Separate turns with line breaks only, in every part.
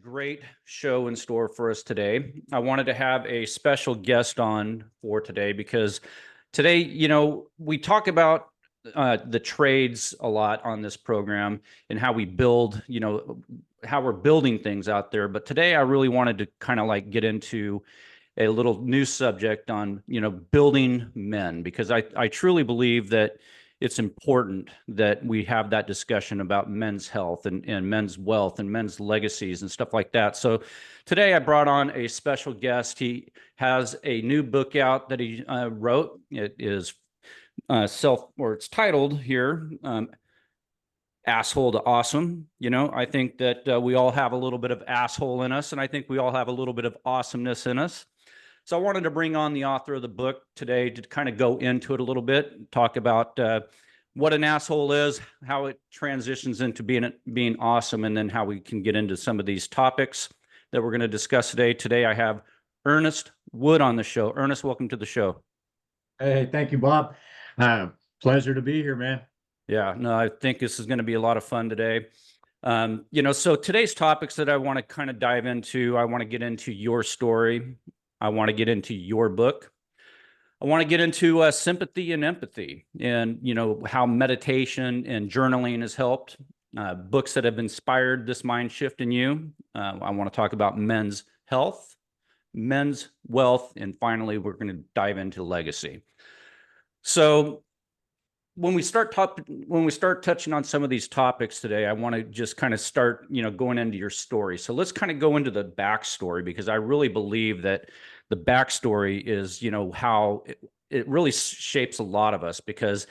great show in store for us today. I wanted to have a special guest on for today because today, we talk about the trades a lot on this program and how we build, how we're building things out there. But today I really wanted to kind of like get into a little new subject on, building men, because I truly believe that it's important that we have that discussion about men's health and men's wealth and men's legacies and stuff like that. So today I brought on a special guest. He has a new book out that he wrote. It is it's titled here, Asshole to Awesome. I think that we all have a little bit of asshole in us, and I think we all have a little bit of awesomeness in us. So I wanted to bring on the author of the book today to kind of go into it a little bit, talk about what an asshole is, how it transitions into being awesome, and then how we can get into some of these topics that we're going to discuss today. Today I have Ernest Wood on the show. Ernest, welcome to the show.
Hey, thank you, Bob. Pleasure to be here, man.
Yeah, no, I think this is going to be a lot of fun today. So today's topics that I want to kind of dive into, I want to get into your story. I want to get into your book. I want to get into sympathy and empathy, and how meditation and journaling has helped. Books that have inspired this mind shift in you. I want to talk about men's health, men's wealth, and finally, we're going to dive into legacy. So when we start touching on some of these topics today, I want to just kind of start, going into your story. So let's kind of go into the backstory, because I really believe that the backstory is, how it really shapes a lot of us. Because,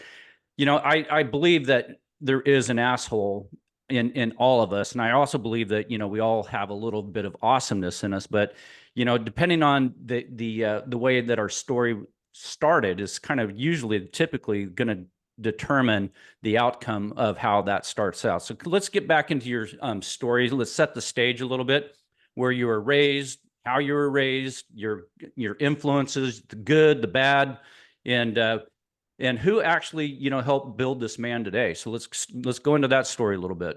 I believe that there is an asshole in all of us, and I also believe that we all have a little bit of awesomeness in us. But depending on the way that our story started is kind of typically going to determine the outcome of how that starts out. So let's get back into your story. Let's set the stage a little bit, where you were raised, how you were raised, your influences, the good, the bad, and who actually helped build this man today. So let's go into that story a little bit.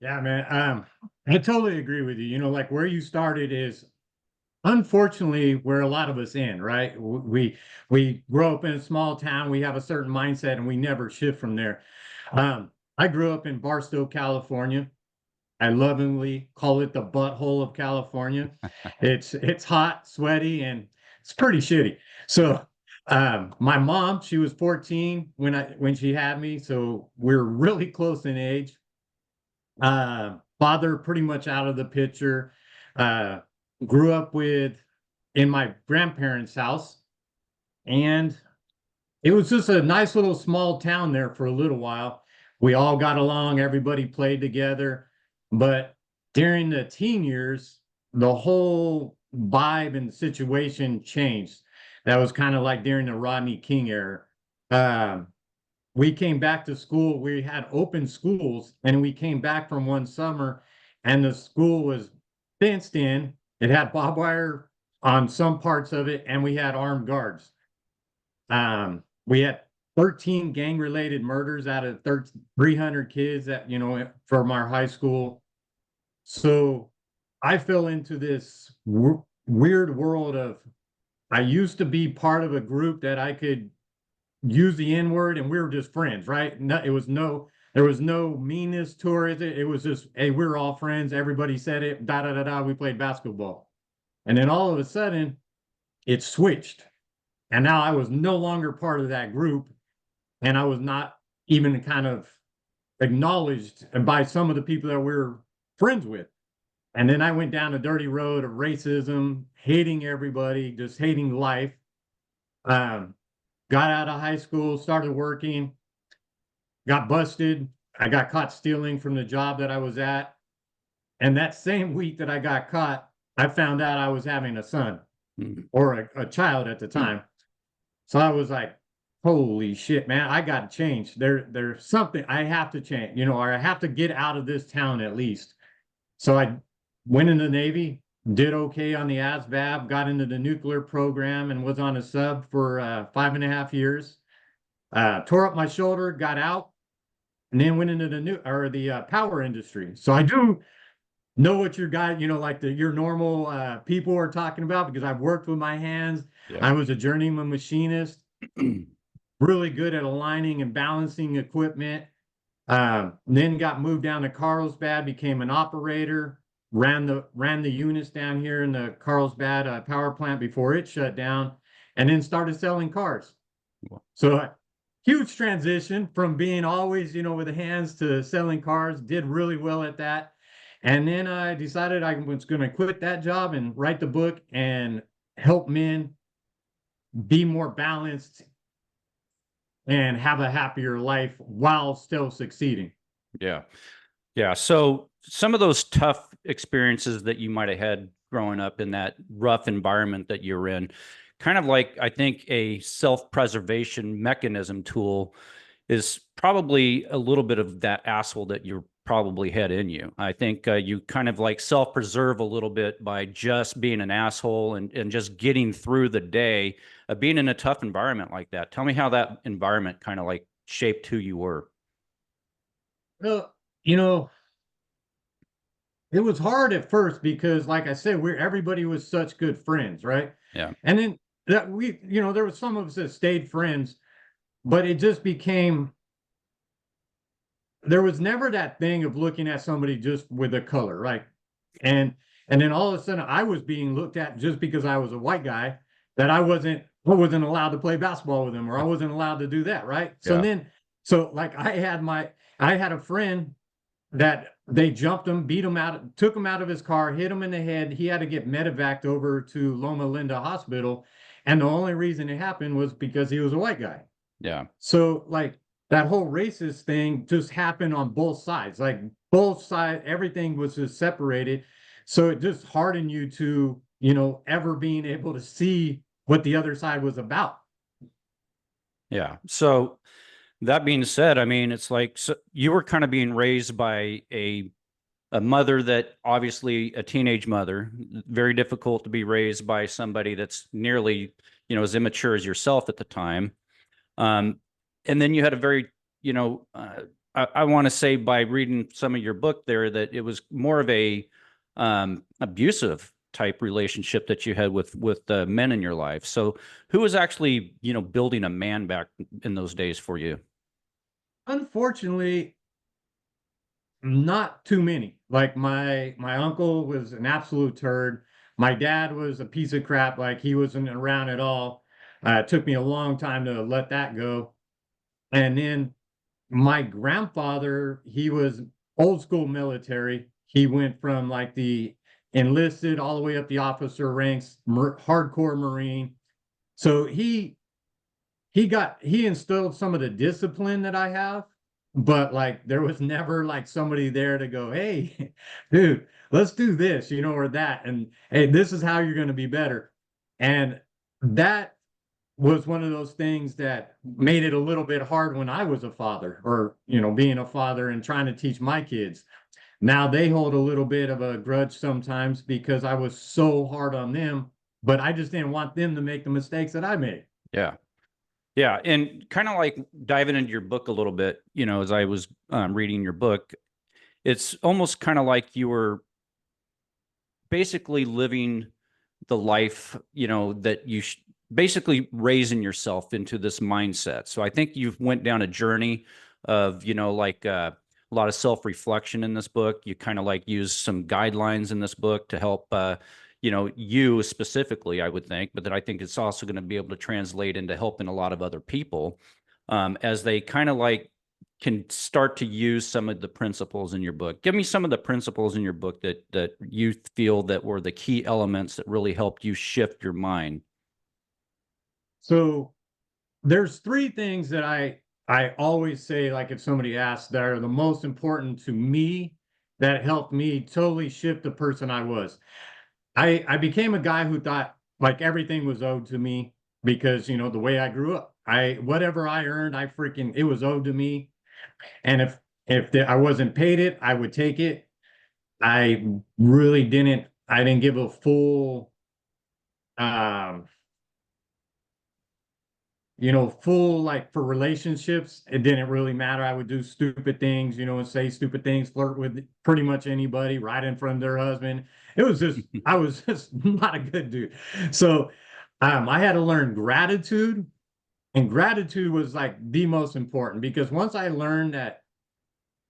Yeah, man. I totally agree with you. Like where you started is unfortunately where a lot of us end, right? We grow up in a small town, we have a certain mindset, and we never shift from there. I grew up in Barstow, California. I lovingly call it the butthole of California. It's hot, sweaty, and it's pretty shitty. So my mom, she was 14 when she had me, so we're really close in age. Father pretty much out of the picture. Grew up in my grandparents' house, and it was just a nice little small town there for a little while. We all got along, everybody played together. But during the teen years, the whole vibe and situation changed. That was kind of like during the Rodney King era. Um, we came back to school. We had open schools, and we came back from one summer, and the school was fenced in. It had barbed wire on some parts of it, and we had armed guards. We had 13 gang-related murders out of 300 kids from our high school. So I fell into this weird world of, I used to be part of a group that I could use the N word, and we were just friends, right? There was no meanness to it. It was just, hey, we're all friends. Everybody said it. Da da da da. We played basketball, and then all of a sudden, it switched, and now I was no longer part of that group, and I was not even kind of acknowledged by some of the people that we were friends with. And then I went down a dirty road of racism, hating everybody, just hating life. Um, Got out of high school, started working, got busted. I got caught stealing from the job that I was at. And that same week that I got caught, I found out I was having a son or a child at the time. So I was like, holy shit, man, I got to change. There's something I have to change, or I have to get out of this town at least. So I went in the Navy, did okay on the ASVAB, got into the nuclear program, and was on a sub for 5.5 years. Tore up my shoulder, got out, and then went into the power industry. So I do know what your guy, like your normal people are talking about, because I've worked with my hands.
Yeah.
I was a journeyman machinist, really good at aligning and balancing equipment. Then got moved down to Carlsbad, became an operator, ran the units down here in the Carlsbad power plant before it shut down, and then started selling cars. So huge transition from being always, with the hands to selling cars. Did really well at that. And then I decided I was going to quit that job and write the book and help men be more balanced and have a happier life while still succeeding.
Yeah. Yeah. So some of those tough experiences that you might have had growing up in that rough environment that you're in, kind of like, I think, a self-preservation mechanism tool is probably a little bit of that asshole that you're probably had in you. I think you kind of like self-preserve a little bit by just being an asshole and just getting through the day, being in a tough environment like that. Tell me how that environment kind of like shaped who you were.
Well, you know, it was hard at first because, like I said, everybody was such good friends, right?
Yeah.
And then there was some of us that stayed friends, but it just became, there was never that thing of looking at somebody just with a color, right? And and then all of a sudden I was being looked at just because I was a white guy, that I wasn't allowed to play basketball with him, or I wasn't allowed to do that, right?
Yeah.
So like I had a friend that they jumped him, beat him out, took him out of his car, hit him in the head. He had to get medevaced over to Loma Linda Hospital. And the only reason it happened was because he was a white guy.
Yeah.
So like that whole racist thing just happened on both sides. Like both sides, everything was just separated. So it just hardened you to, ever being able to see what the other side was about.
Yeah. So that being said, I mean, it's like, so you were kind of being raised by a mother that, obviously, a teenage mother, very difficult to be raised by somebody that's nearly, as immature as yourself at the time. Um, and then you had a very, I want to say, by reading some of your book there, that it was more of a abusive type relationship that you had with men in your life. So who was actually, building a man back in those days for you?
Unfortunately, not too many. Like my uncle was an absolute turd. My dad was a piece of crap. Like he wasn't around at all. It took me a long time to let that go. And then my grandfather, he was old school military. He went from like the enlisted all the way up the officer ranks, hardcore Marine. So he instilled some of the discipline that I have, but like there was never like somebody there to go, hey, dude, let's do this, or that, and hey, this is how you're going to be better. And that was one of those things that made it a little bit hard when I was a father, or being a father and trying to teach my kids. Now they hold a little bit of a grudge sometimes because I was so hard on them, but I just didn't want them to make the mistakes that I made.
Yeah. Yeah. And kind of like diving into your book a little bit, as I was reading your book, it's almost kind of like you were basically living the life, that basically raising yourself into this mindset. So I think you've went down a journey of, like a lot of self-reflection in this book. You kind of like use some guidelines in this book to help, you specifically, I would think, but that I think it's also going to be able to translate into helping a lot of other people, as they kind of like can start to use some of the principles in your book. Give me some of the principles in your book that you feel that were the key elements that really helped you shift your mind.
So there's three things that I always say, like if somebody asks, that are the most important to me, that helped me totally shift the person I was. I became a guy who thought like everything was owed to me because the way I grew up. I whatever I earned, it was owed to me. And if I wasn't paid it, I would take it. I really didn't. I didn't give a full um full, like, for relationships, it didn't really matter. I would do stupid things, and say stupid things, flirt with pretty much anybody right in front of their husband. I was just not a good dude. So I had to learn gratitude, and gratitude was like the most important, because once I learned that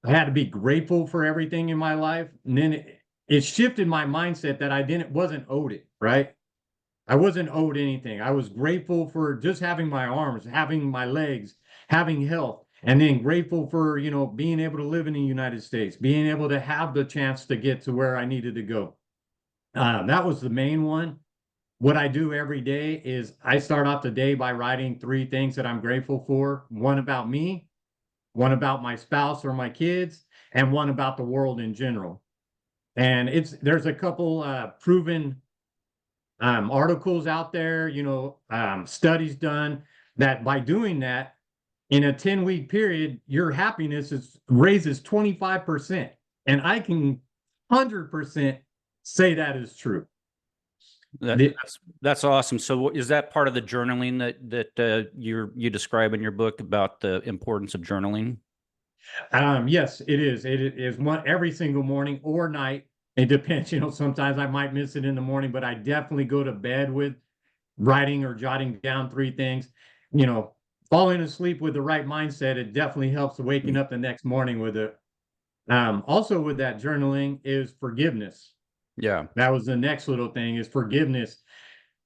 I had to be grateful for everything in my life, and then it shifted my mindset that wasn't owed it, right? I wasn't owed anything. I was grateful for just having my arms, having my legs, having health, and then grateful for, being able to live in the United States, being able to have the chance to get to where I needed to go. That was the main one. What I do every day is I start off the day by writing three things that I'm grateful for. One about me, one about my spouse or my kids, and one about the world in general. And there's a couple proven articles out there, studies done, that by doing that in a 10-week period, your happiness raises 25%. And I can 100% say that is true.
That's awesome. So is that part of the journaling that you describe in your book about the importance of journaling?
Yes, it is. It is one every single morning or night. It depends. Sometimes I might miss it in the morning, but I definitely go to bed with writing or jotting down three things. You know, Falling asleep with the right mindset, it definitely helps waking up the next morning with it. Also with that journaling is forgiveness.
Yeah.
That was the next little thing, is forgiveness.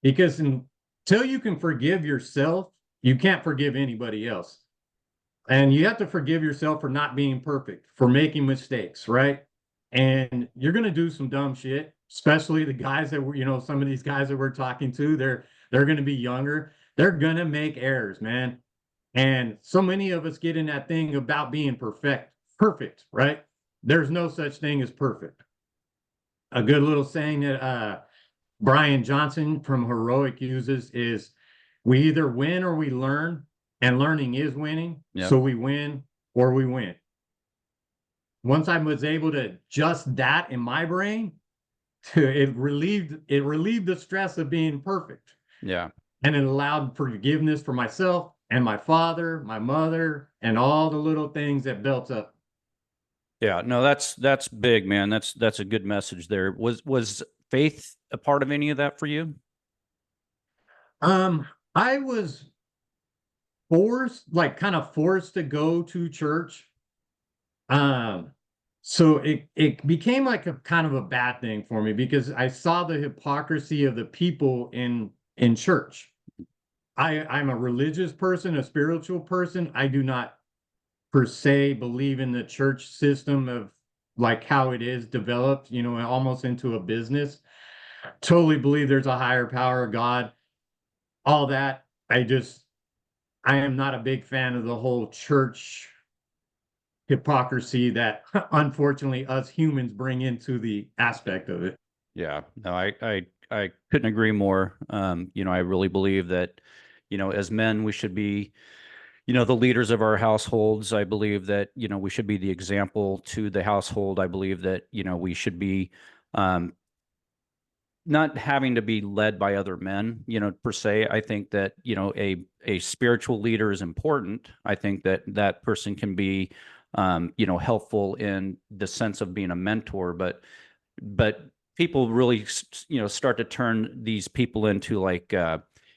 Because until you can forgive yourself, you can't forgive anybody else. And you have to forgive yourself for not being perfect, for making mistakes, right? And you're going to do some dumb shit, especially the guys that some of these guys that we're talking to, they're going to be younger. They're going to make errors, man. And so many of us get in that thing about being perfect, right? There's no such thing as perfect. A good little saying that Brian Johnson from Heroic uses is, we either win or we learn, and learning is winning.
Yeah.
So we win or we win. Once I was able to adjust that in my brain, it relieved the stress of being perfect.
Yeah.
And it allowed forgiveness for myself and my father, my mother, and all the little things that built up.
Yeah, no, that's big, man. That's a good message there. Was faith a part of any of that for you?
I was kind of forced to go to church. Um, so it became like a kind of a bad thing for me, because I saw the hypocrisy of the people in church. I'm a religious person, a spiritual person. I do not per se believe in the church system of like how it is developed, almost into a business. Totally believe there's a higher power, God, all that. I am not a big fan of the whole church hypocrisy that unfortunately us humans bring into the aspect of it.
Yeah, no, I couldn't agree more. I really believe that, as men, we should be, the leaders of our households. I believe that, we should be the example to the household. I believe that, we should be, um, not having to be led by other men, per se. I think that, a spiritual leader is important. I think that that person can be, helpful in the sense of being a mentor, but people really, start to turn these people into like,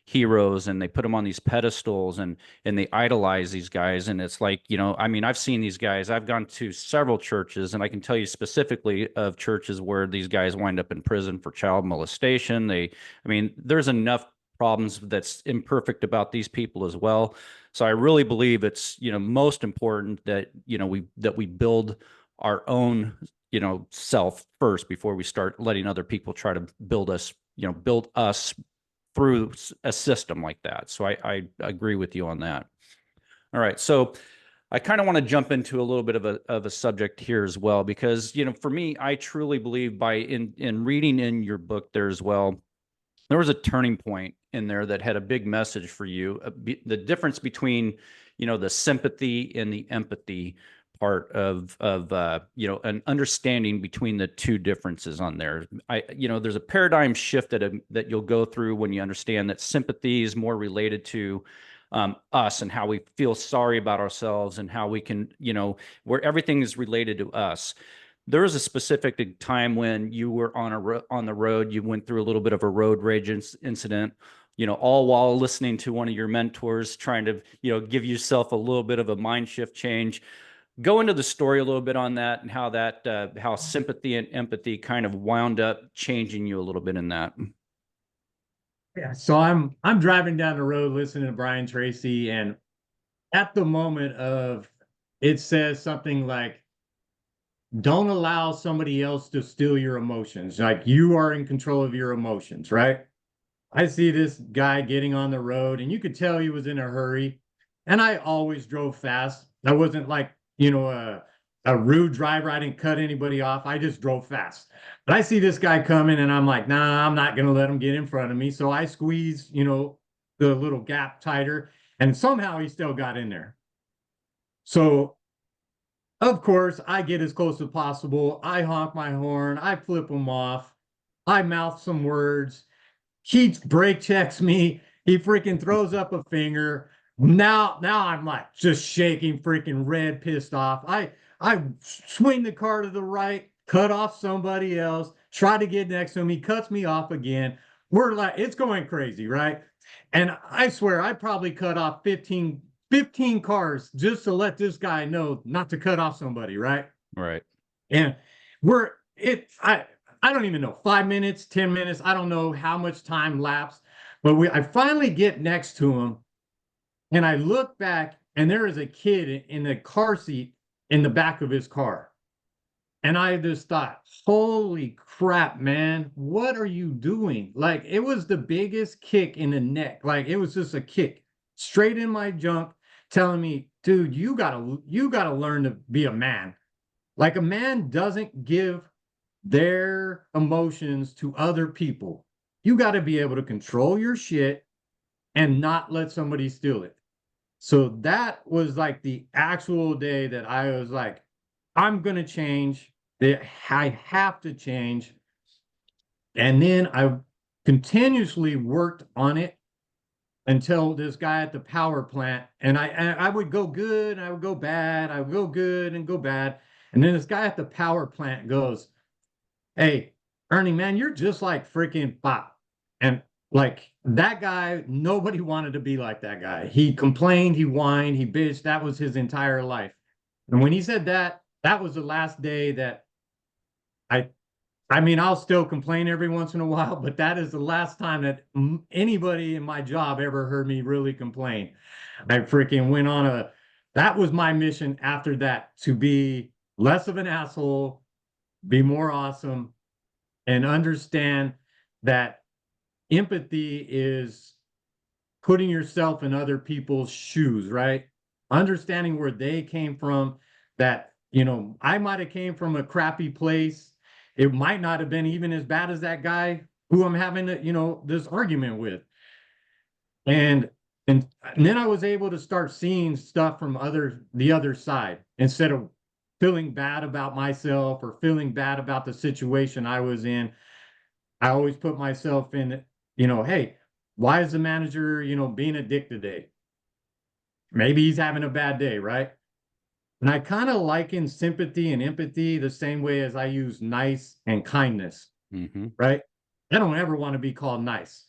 heroes, and they put them on these pedestals, and they idolize these guys. And it's like, I mean, I've seen these guys. I've gone to several churches, and I can tell you specifically of churches where these guys wind up in prison for child molestation. I mean, there's enough problems that's imperfect about these people as well. So I really believe it's, most important that, we build our own, self first before we start letting other people try to build us through a system like that. So I agree with you on that. All right. So I kind of want to jump into a little bit of a subject here as well, because, for me, I truly believe in reading in your book there as well, there was a turning point in there that had a big message for you. The difference between, the sympathy and the empathy part of an understanding between the two differences on there. There's a paradigm shift that you'll go through when you understand that sympathy is more related to us and how we feel sorry about ourselves and how we can, where everything is related to us. There was a specific time when you were on the road, you went through a little bit of a road rage incident, all while listening to one of your mentors, trying to, give yourself a little bit of a mind shift change. Go into the story a little bit on that and how sympathy and empathy kind of wound up changing you a little bit in that.
Yeah. So I'm driving down the road listening to Brian Tracy, and at the moment of it says something like, don't allow somebody else to steal your emotions. Like you are in control of your emotions, right? I see this guy getting on the road, and you could tell he was in a hurry. And I always drove fast. I wasn't like, a rude driver. I didn't cut anybody off. I just drove fast. But I see this guy coming, and I'm like, nah, I'm not going to let him get in front of me. So I squeeze, the little gap tighter, and somehow he still got in there. So of course, I get as close as possible. I honk my horn. I flip him off. I mouth some words. He brake checks me. He freaking throws up a finger. Now I'm like just shaking, freaking red, pissed off. I swing the car to the right, cut off somebody else, try to get next to him. He cuts me off again. We're like, it's going crazy, right? And I swear I probably cut off 15 cars just to let this guy know not to cut off somebody, right?
Right.
And we're it I don't even know, 5 minutes, 10 minutes, I don't know how much time lapsed, but I finally get next to him, and I look back, and there is a kid in the car seat in the back of his car. And I just thought, holy crap, man, what are you doing? Like, it was the biggest kick in the neck. Like, it was just a kick straight in my junk, telling me, dude, you gotta learn to be a man. Like, a man doesn't give their emotions to other people. You got to be able to control your shit and not let somebody steal it. So that was like the actual day that I was like, I'm going to change. I have to change. And then I continuously worked on it until this guy at the power plant, and I would go good, and I would go bad, I would go good and go bad. And then this guy at the power plant goes, hey, Ernie, man, you're just like freaking Bob. And like that guy, nobody wanted to be like that guy. He complained, he whined, he bitched. That was his entire life. And when he said that, that was the last day that I I mean, I'll still complain every once in a while, but that is the last time that anybody in my job ever heard me really complain. I freaking went on that was my mission after that, to be less of an asshole, be more awesome, and understand that empathy is putting yourself in other people's shoes, right? Understanding where they came from, that, I might have came from a crappy place. It might not have been even as bad as that guy who I'm having, this argument with. And and then I was able to start seeing stuff from the other side, instead of feeling bad about myself or feeling bad about the situation I was in. I always put myself in, hey, why is the manager, being a dick today? Maybe he's having a bad day, right? And I kind of liken sympathy and empathy the same way as I use nice and kindness,
Mm-hmm.
right? I don't ever want to be called nice.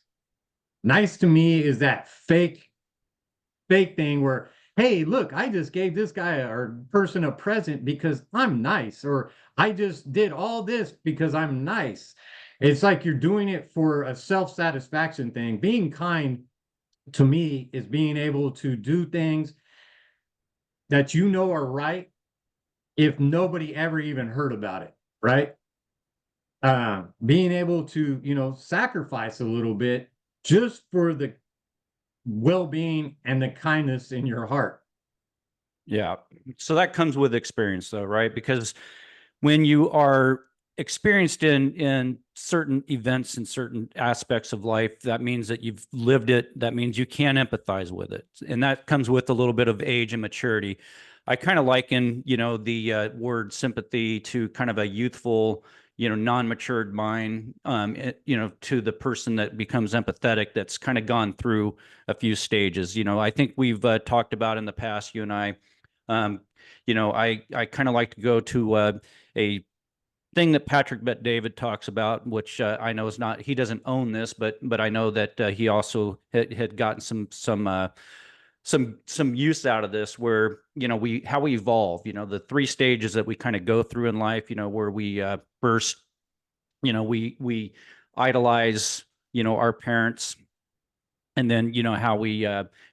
Nice to me is that fake thing where, hey, look, I just gave this guy or person a present because I'm nice, or I just did all this because I'm nice. It's like you're doing it for a self-satisfaction thing. Being kind to me is being able to do things that are right if nobody ever even heard about it, right? Being able to, sacrifice a little bit just for the well-being and the kindness in your heart.
Yeah. So that comes with experience though, right? Because when you are experienced in certain events and certain aspects of life, that means that you've lived it. That means you can empathize with it. And that comes with a little bit of age and maturity. I kind of liken, the word sympathy to kind of a youthful, non-matured mind, to the person that becomes empathetic, that's kind of gone through a few stages. I think we've talked about in the past, you and I, um, I kind of like to go to a thing that Patrick Bet David talks about, which I know is not, he doesn't own this, but I know that he also had gotten some use out of this, where how we evolve, the three stages that we kind of go through in life, where we first, we idolize our parents, and then how we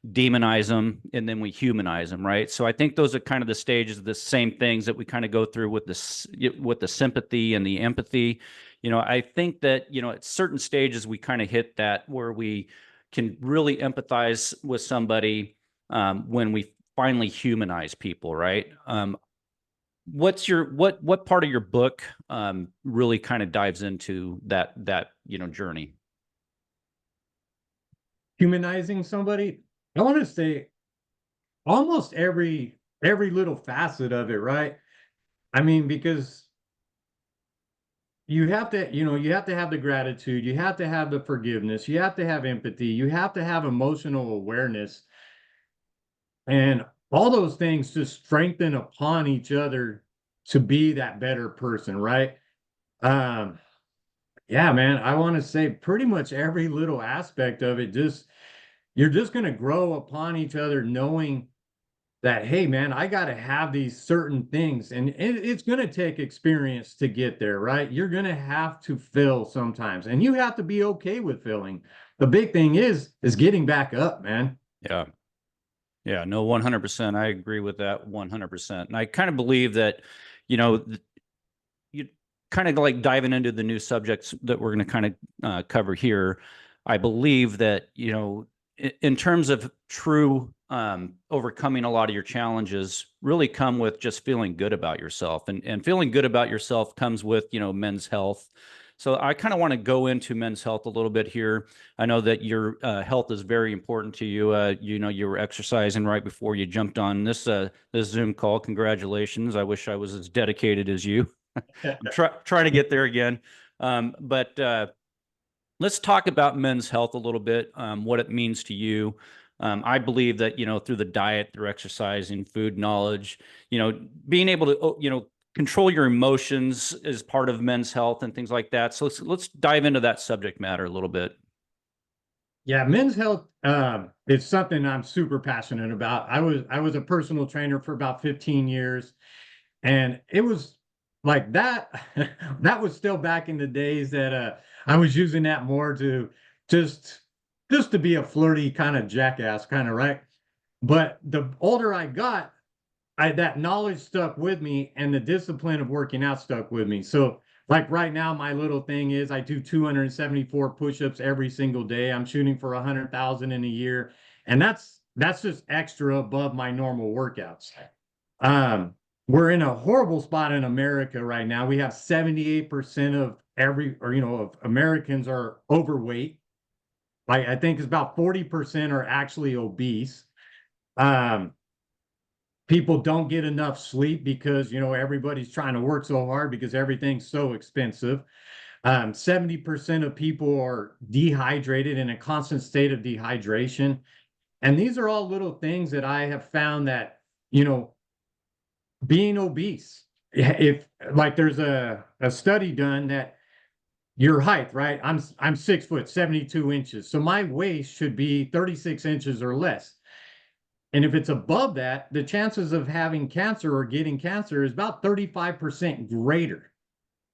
demonize them, and then we humanize them, right? So I think those are kind of the stages, the same things that we kind of go through with the sympathy and the empathy. I think that at certain stages we kind of hit that, where we can really empathize with somebody, when we finally humanize people, right? What part of your book really kind of dives into that journey?
Humanizing somebody, I want to say almost every little facet of it, right? I mean, because you have to, you have to have the gratitude, you have to have the forgiveness, you have to have empathy, you have to have emotional awareness, and all those things just strengthen upon each other to be that better person, right? Um, yeah, man, I want to say pretty much every little aspect of it, just you're just going to grow upon each other, knowing that, hey, man, I got to have these certain things. And it's going to take experience to get there, right? You're going to have to fail sometimes, and you have to be okay with failing. The big thing is getting back up, man.
Yeah. Yeah, no, 100%. I agree with that 100%. And I kind of believe that, you know, you kind of like diving into the new subjects that we're going to kind of cover here. I believe that, in terms of true overcoming a lot of your challenges, really come with just feeling good about yourself. And feeling good about yourself comes with, men's health. So I kind of want to go into men's health a little bit here. I know that your health is very important to you. You were exercising right before you jumped on this Zoom call. Congratulations. I wish I was as dedicated as you. I'm trying to get there again. But let's talk about men's health a little bit, what it means to you. I believe that, through the diet, through exercising, food knowledge, being able to, control your emotions is part of men's health and things like that. So let's dive into that subject matter a little bit.
Yeah, men's health is something I'm super passionate about. I was a personal trainer for about 15 years, and it was like that. That was still back in the days that I was using that more to just just to be a flirty kind of jackass, kind of, right? But the older I got, that knowledge stuck with me, and the discipline of working out stuck with me. So like right now, my little thing is I do 274 push-ups every single day. I'm shooting for 100,000 in a year, and that's just extra above my normal workouts. Um, we're in a horrible spot in America right now. We have 78% of of Americans are overweight. Like I think it's about 40% are actually obese. Um, People don't get enough sleep because everybody's trying to work so hard because everything's so expensive. 70% of people are dehydrated, in a constant state of dehydration. And these are all little things that I have found that, being obese, if like there's a study done that your height, right? I'm 6 foot 72 inches. So my waist should be 36 inches or less. And if it's above that, the chances of having cancer or getting cancer is about 35% greater.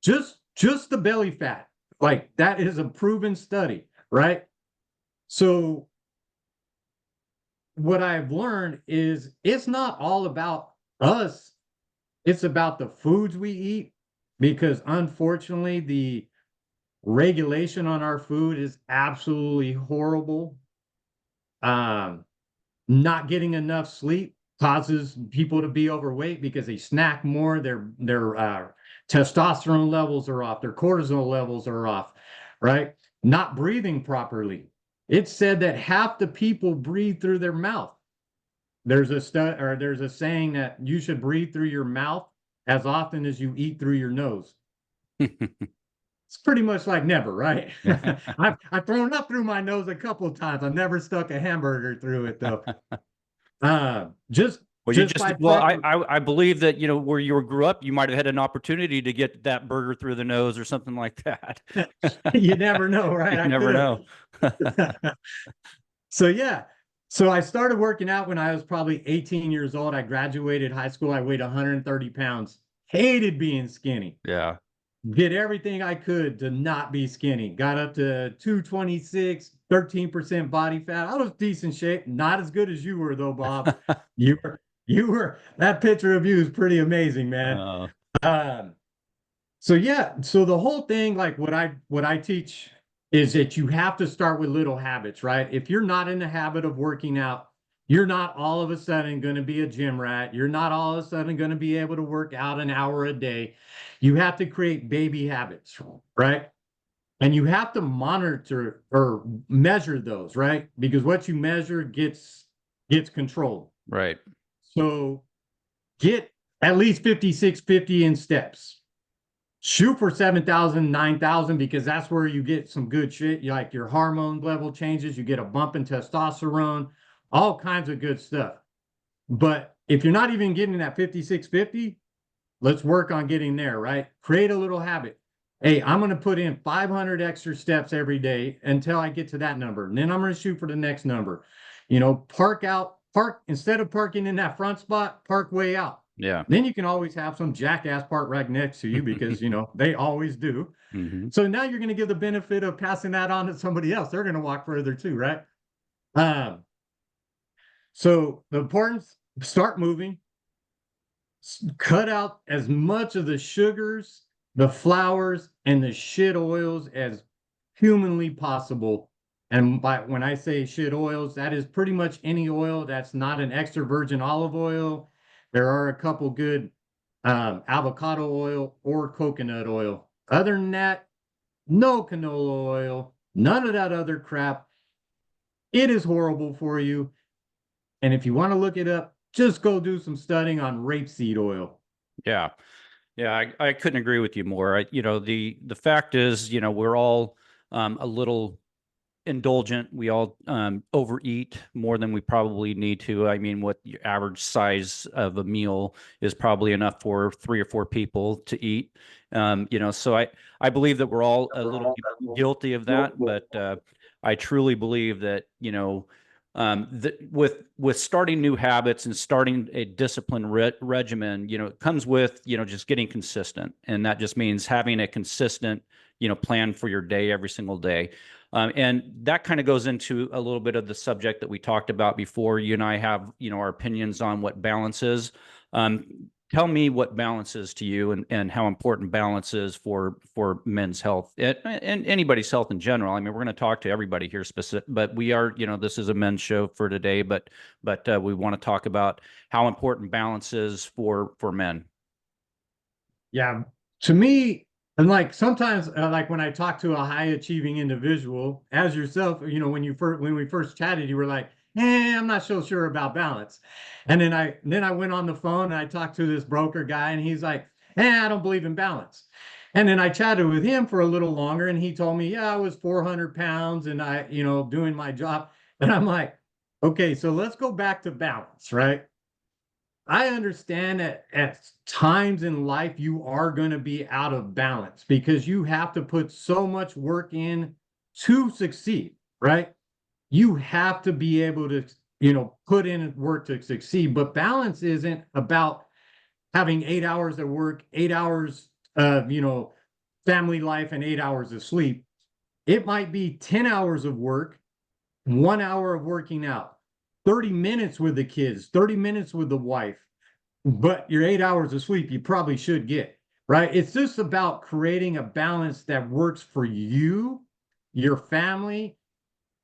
Just the belly fat. Like that is a proven study, right? So what I've learned is it's not all about us. It's about the foods we eat, because unfortunately the regulation on our food is absolutely horrible. Um, Not getting enough sleep causes people to be overweight because they snack more. Their testosterone levels are off. Their cortisol levels are off, right? Not breathing properly. It's said that half the people breathe through their mouth. There's a saying that you should breathe through your mouth as often as you eat through your nose. It's pretty much like never, right?
Yeah.
I've thrown up through my nose a couple of times. I've never stuck a hamburger through it though. Just
Well, you
just
just
by
well,
prep.
I believe that where you grew up, you might have had an opportunity to get that burger through the nose or something like that.
You never know,
You
right? I
never
could
know.
have. So yeah. So I started working out when I was probably 18 years old. I graduated high school. I weighed 130 pounds. Hated being skinny.
Yeah.
Did everything I could to not be skinny. Got up to 226, 13% body fat. I was decent shape. Not as good as you were though, Bob. You were that picture of you is pretty amazing, man.
Uh,
Um, so yeah, so the whole thing, like what I teach is that you have to start with little habits, right? If you're not in the habit of working out, you're not all of a sudden going to be a gym rat. You're not all of a sudden going to be able to work out an hour a day. You have to create baby habits, right? And you have to monitor or measure those, right? Because what you measure gets controlled.
right.
So get at least 5650 in steps. Shoot for 7,000, 9,000 because that's where you get some good shit. Like your hormone level changes, you get a bump in testosterone, all kinds of good stuff. But if you're not even getting that 5650, let's work on getting there, right? Create a little habit. Hey, I'm going to put in 500 extra steps every day until I get to that number. And then I'm going to shoot for the next number. Park instead of parking in that front spot, park way out.
Yeah.
Then you can always have some jackass park right next to you because, they always do.
Hmm.
So now you're going to give the benefit of passing that on to somebody else. They're going to walk further too, right? Um, so the importance, start moving, cut out as much of the sugars, the flours, and the shit oils as humanly possible. And when I say shit oils, that is pretty much any oil that's not an extra virgin olive oil. There are a couple good avocado oil or coconut oil. Other than that, no canola oil, none of that other crap. It is horrible for you. And if you want to look it up, just go do some studying on rapeseed oil.
Yeah. Yeah. I couldn't agree with you more. The fact is, we're all a little indulgent. We all overeat more than we probably need to. I mean, what your average size of a meal is probably enough for 3 or 4 people to eat. So I believe that we're all a little guilty of that, but I truly believe that with starting new habits and starting a disciplined regimen, it comes with just getting consistent, and that just means having a consistent plan for your day every single day. And that kind of goes into a little bit of the subject that we talked about before. You and I have, our opinions on what balance is. Tell me what balance is to you, and how important balance is for men's health and anybody's health in general. I mean, we're going to talk to everybody here specific, but we are, this is a men's show for today, but we want to talk about how important balance is for men.
Yeah, to me, and like sometimes, like when I talk to a high achieving individual, as yourself, when we first chatted, you were like, I'm not so sure about balance. And then I went on the phone and I talked to this broker guy, and he's like, I don't believe in balance. And then I chatted with him for a little longer, and he told me, yeah, I was 400 pounds and doing my job. And I'm like, okay, so let's go back to balance, right? I understand that at times in life you are going to be out of balance because you have to put so much work in to succeed, right? You have to be able to, put in work to succeed. But balance isn't about having 8 hours of work, 8 hours of, family life, and 8 hours of sleep. It might be 10 hours of work, 1 hour of working out, 30 minutes with the kids, 30 minutes with the wife, but your 8 hours of sleep you probably should get, right? It's just about creating a balance that works for you, your family,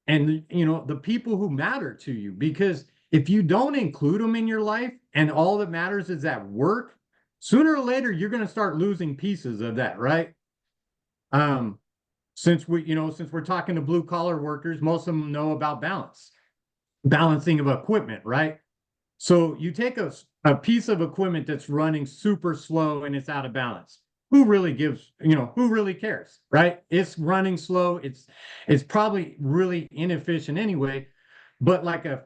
and the people who matter to you. Because if you don't include them in your life and all that matters is at work, sooner or later you're going to start losing pieces of that, right? um since we're talking to blue collar workers, most of them know about balancing of equipment, right? So you take a piece of equipment that's running super slow and it's out of balance. who really gives, who really cares, right? It's running slow. It's probably really inefficient anyway, but like a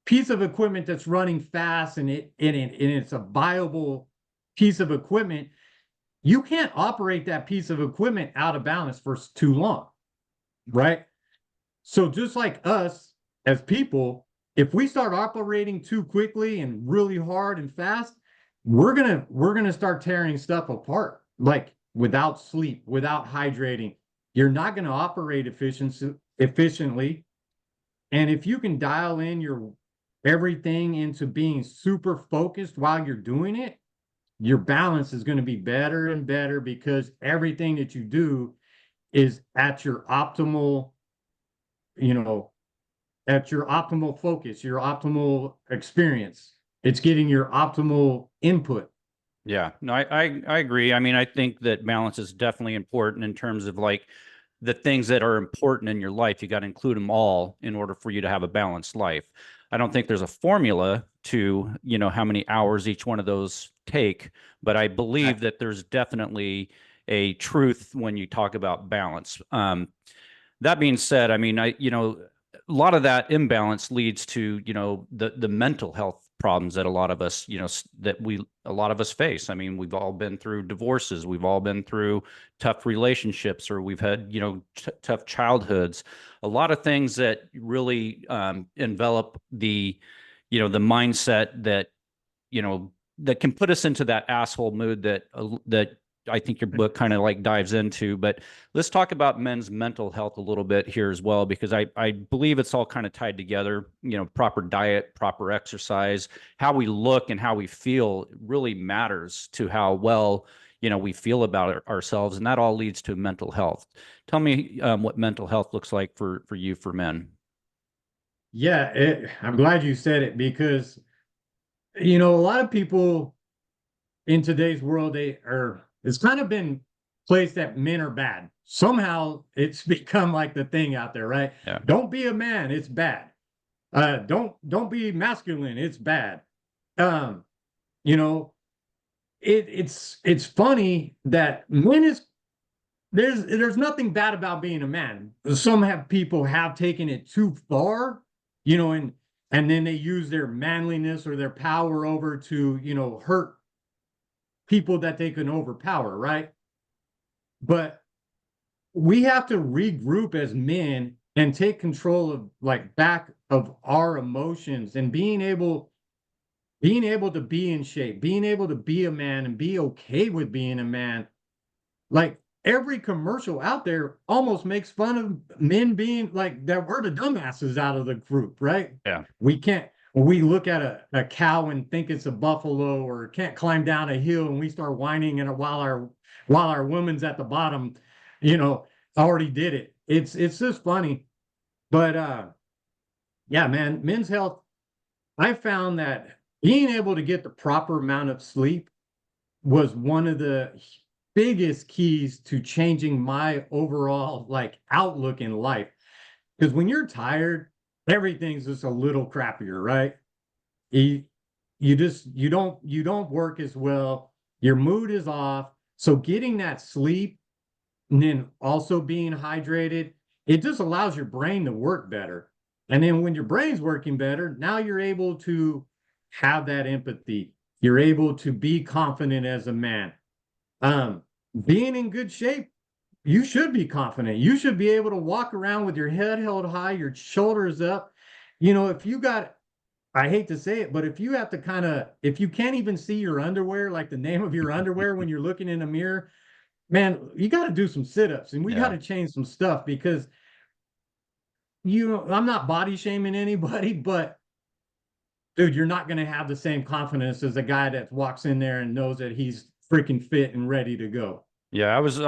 piece of equipment that's running fast and it's a viable piece of equipment, you can't operate that piece of equipment out of balance for too long, right? So just like us as people, if we start operating too quickly and really hard and fast, we're gonna start tearing stuff apart, like without sleep, without hydrating. You're not gonna operate efficiently. And if you can dial in your everything into being super focused while you're doing it, your balance is going to be better and better because everything that you do is at your optimal, you know, at your optimal focus, your optimal experience. It's getting your optimal input.
Yeah, no, I agree. I mean, I think that balance is definitely important in terms of like the things that are important in your life. You got to include them all in order for you to have a balanced life. I don't think there's a formula to, how many hours each one of those take, but I believe that there's definitely a truth when you talk about balance. That being said, I mean, a lot of that imbalance leads to, the mental health problems that a lot of us, a lot of us face. I mean, we've all been through divorces, we've all been through tough relationships, or we've had, tough childhoods. A lot of things that really envelop the mindset that, that can put us into that asshole mood that I think your book kind of like dives into. But let's talk about men's mental health a little bit here as well, because I believe it's all kind of tied together. Proper diet, proper exercise, how we look and how we feel really matters to how well, we feel about ourselves. And that all leads to mental health. Tell me what mental health looks like for you, for men.
Yeah, I'm glad you said it because, a lot of people in today's world, it's kind of been placed that men are bad. Somehow it's become like the thing out there, right?
Yeah.
Don't be a man, it's bad. Don't be masculine, it's bad. Um, you know, it's funny that men is there's nothing bad about being a man. Some people have taken it too far, and then they use their manliness or their power over to, hurt people that they can overpower, right? But we have to regroup as men and take control of like back of our emotions and being able to be in shape, being able to be a man and be okay with being a man. Like every commercial out there almost makes fun of men being like that. We're the dumbasses out of the group, right?
Yeah.
We can't, when we look at a cow and think it's a buffalo or can't climb down a hill and we start whining and while our woman's at the bottom, you know, already did it. It's just funny. But yeah, man, men's health, I found that being able to get the proper amount of sleep was one of the biggest keys to changing my overall like outlook in life. Because when you're tired, everything's just a little crappier, right? You, you don't work as well. Your mood is off. So getting that sleep and then also being hydrated, it just allows your brain to work better. And then when your brain's working better, now you're able to have that empathy. You're able to be confident as a man. Um, Being in good shape, you should be confident. You should be able to walk around with your head held high, your shoulders up. If you got, I hate to say it, but if you have to if you can't even see your underwear, like the name of your underwear when you're looking in a mirror, man, you got to do some sit-ups and we got
Yeah.
to change some stuff because, I'm not body shaming anybody, but dude, you're not going to have the same confidence as a guy that walks in there and knows that he's freaking fit and ready to go.
Yeah, I was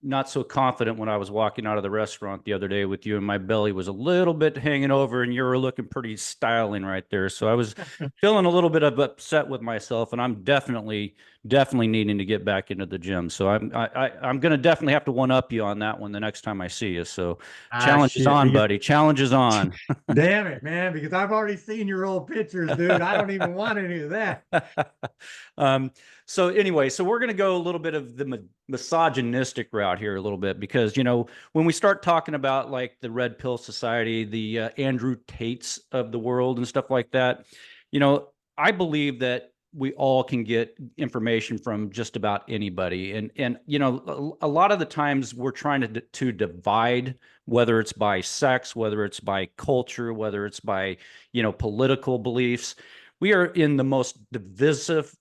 not so confident when I was walking out of the restaurant the other day with you, and my belly was a little bit hanging over, and you were looking pretty styling right there. So I was feeling a little bit of upset with myself, and I'm definitely needing to get back into the gym. So I'm going to definitely have to one up you on that one the next time I see you. So
Ah,
challenge is
shit.
on,
Because
buddy. Challenge is on.
damn it, man. Because I've already seen your old pictures, dude. I don't even want any of that.
um, so anyway, so we're going to go a little bit of the misogynistic route here a little bit, because, when we start talking about like the red pill society, the Andrew Tates of the world and stuff like that, I believe that we all can get information from just about anybody. And a lot of the times we're trying to divide, whether it's by sex, whether it's by culture, whether it's by, political beliefs. We are in the most divisive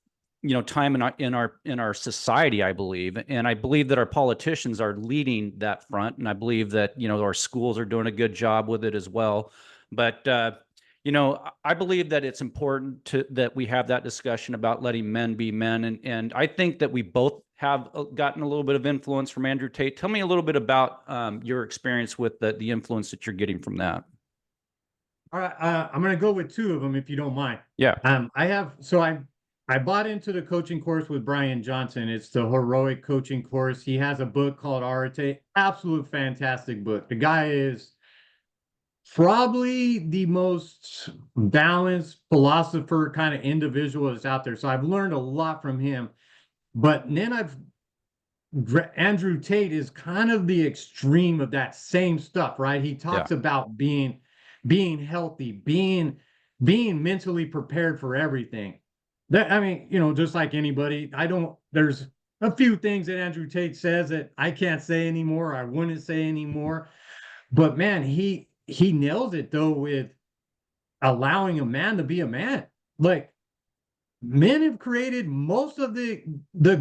time in our society, I believe. And I believe that our politicians are leading that front, and I believe that our schools are doing a good job with it as well. But I believe that it's important that we have that discussion about letting men be men. And I think that we both have gotten a little bit of influence from Andrew Tate. Tell me a little bit about your experience with the influence that you're getting from that.
All right, I'm gonna go with two of them if you don't mind.
Yeah.
I bought into the coaching course with Brian Johnson. It's the heroic coaching course. He has a book called Arete. Absolute fantastic book. The guy is probably the most balanced philosopher kind of individual that's out there. So I've learned a lot from him. But then Andrew Tate is kind of the extreme of that same stuff, right? He
Yeah.
talks about being healthy, being mentally prepared for everything. That I mean, just like anybody, there's a few things that Andrew Tate says that I can't say anymore, I wouldn't say anymore. But man, he nails it though with allowing a man to be a man. Like men have created most of the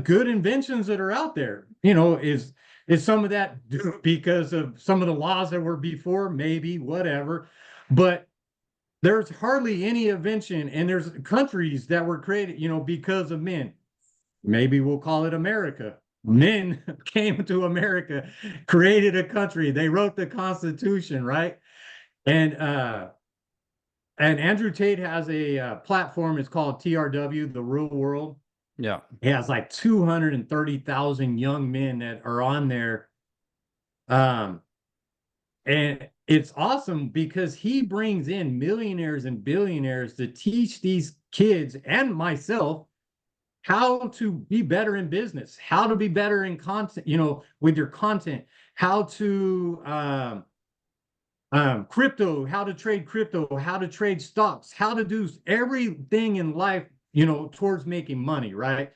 good inventions that are out there. Is some of that because of some of the laws that were before, maybe, whatever. But there's hardly any invention, and there's countries that were created, because of men. Maybe we'll call it America. Men came to America, created a country, they wrote the Constitution, right? And Andrew Tate has a platform. It's called TRW, the Real World.
Yeah.
He has like 230,000 young men that are on there. Um, and it's awesome because he brings in millionaires and billionaires to teach these kids and myself how to be better in business, how to be better in content, with your content, how to crypto, how to trade crypto, how to trade stocks, how to do everything in life, towards making money, right?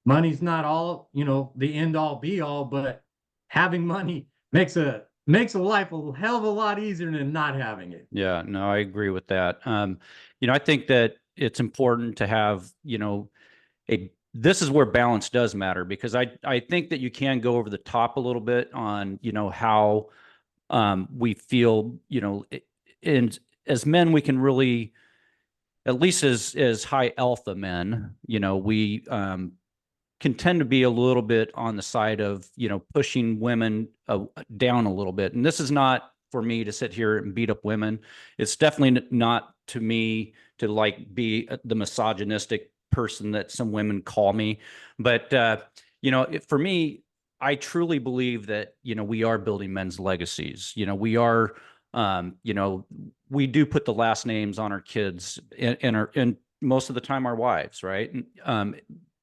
Money's not all, the end all be all, but having money makes a life a hell of a lot easier than not having it.
Yeah, no, I agree with that. I think that it's important to have, this is where balance does matter, because I think that you can go over the top a little bit on, how we feel, and as men, we can really, at least as high alpha men, we can tend to be a little bit on the side of, pushing women down a little bit. And this is not for me to sit here and beat up women. It's definitely not to me to like be the misogynistic person that some women call me. But, for me, I truly believe that, we are building men's legacies. We are, we do put the last names on our kids and most of the time our wives, right?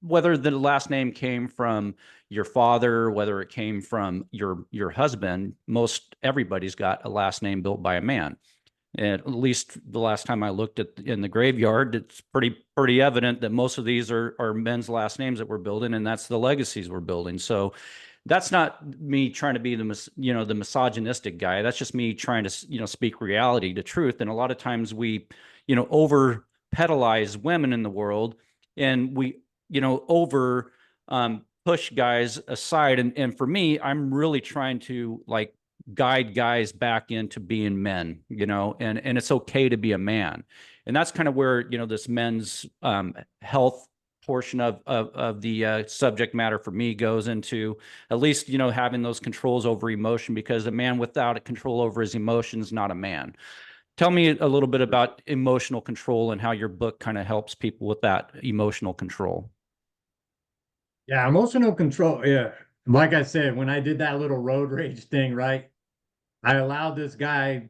Whether the last name came from your father, whether it came from your husband, most everybody's got a last name built by a man. And at least the last time I looked in the graveyard, it's pretty evident that most of these are men's last names that we're building, and that's the legacies we're building. So that's not me trying to be the misogynistic guy. That's just me trying to speak reality to truth. And a lot of times we over pedalize women in the world, and we over push guys aside. And for me, I'm really trying to like guide guys back into being men, and it's okay to be a man. And that's kind of where, this men's health portion of the subject matter for me goes into at least, you know, having those controls over emotion, because a man without a control over his emotions is not a man. Tell me a little bit about emotional control and how your book kind of helps people with that emotional control.
Yeah, emotional control. Yeah. Like I said, when I did that little road rage thing, right? I allowed this guy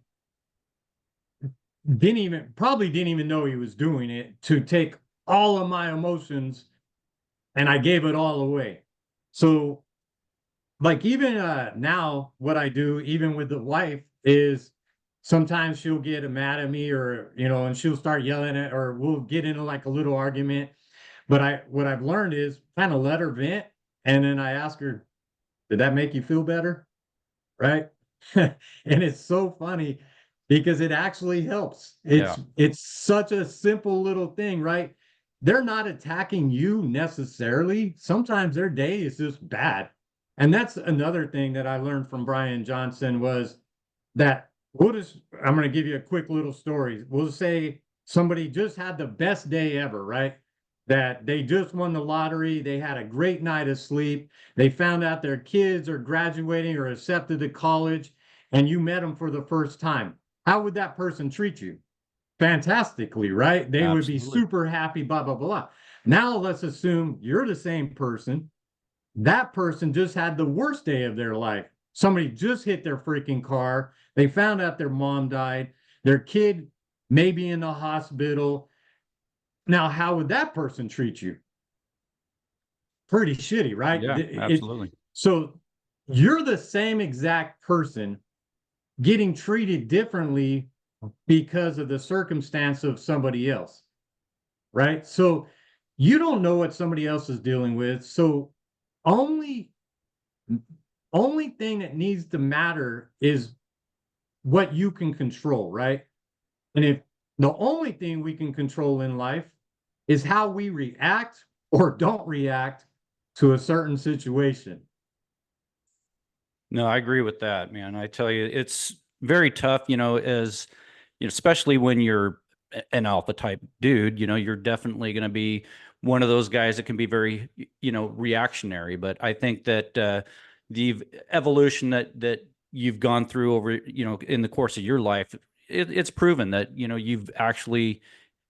probably didn't even know he was doing it, to take all of my emotions, and I gave it all away. So like even now what I do even with the wife is sometimes she'll get mad at me, or and she'll start yelling at, or we'll get into like a little argument. But what I've learned is kind of let her vent, and then I ask her, did that make you feel better? Right? And it's so funny because it actually helps.
Yeah.
It's such a simple little thing, right? They're not attacking you necessarily. Sometimes their day is just bad. And that's another thing that I learned from Brian Johnson was that I'm going to give you a quick little story. We'll say somebody just had the best day ever, right? That they just won the lottery. They had a great night of sleep. They found out their kids are graduating or accepted to college, and you met them for the first time. How would that person treat you? Fantastically, right? They would be
Absolutely.
super happy, blah, blah, blah. Now let's assume you're the same person. That person just had the worst day of their life. Somebody just hit their freaking car. They found out their mom died. Their kid may be in the hospital. Now, how would that person treat you? Pretty shitty, right?
Yeah, absolutely.
So you're the same exact person getting treated differently because of the circumstance of somebody else, right? So you don't know what somebody else is dealing with. So only only thing that needs to matter is what you can control, right? And if the only thing we can control in life is how we react or don't react to a certain situation.
No, I agree with that, man. I tell you, it's very tough, you know, as you know, especially when you're an alpha type dude, you know, you're definitely going to be one of those guys that can be very, you know, reactionary. But I think that the evolution that you've gone through over, you know, in the course of your life, it's proven that, you know, you've actually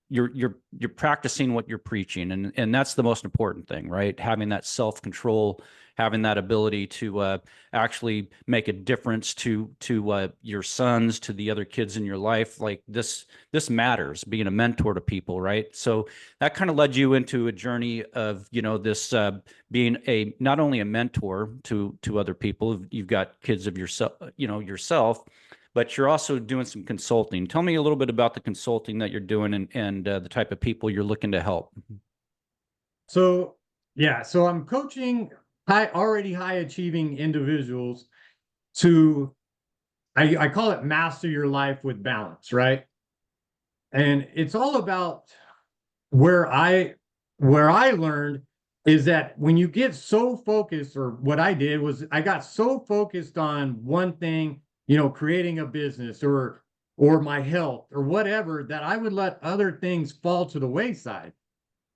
you're practicing what you're preaching, and that's the most important thing, right? Having that self-control, having that ability to actually make a difference to your sons, to the other kids in your life. Like this matters, being a mentor to people, right? So that kind of led you into a journey of, you know, this being a not only a mentor to other people. You've got kids of yourself, you know, yourself, but you're also doing some consulting. Tell me a little bit about the consulting that you're doing, and the type of people you're looking to help.
So, yeah, so I'm coaching already high achieving individuals to, I call it master your life with balance, right? And it's all about where I where I learned is that when you get so focused, or what I did was I got so focused on one thing, creating a business or my health or whatever, that I would let other things fall to the wayside.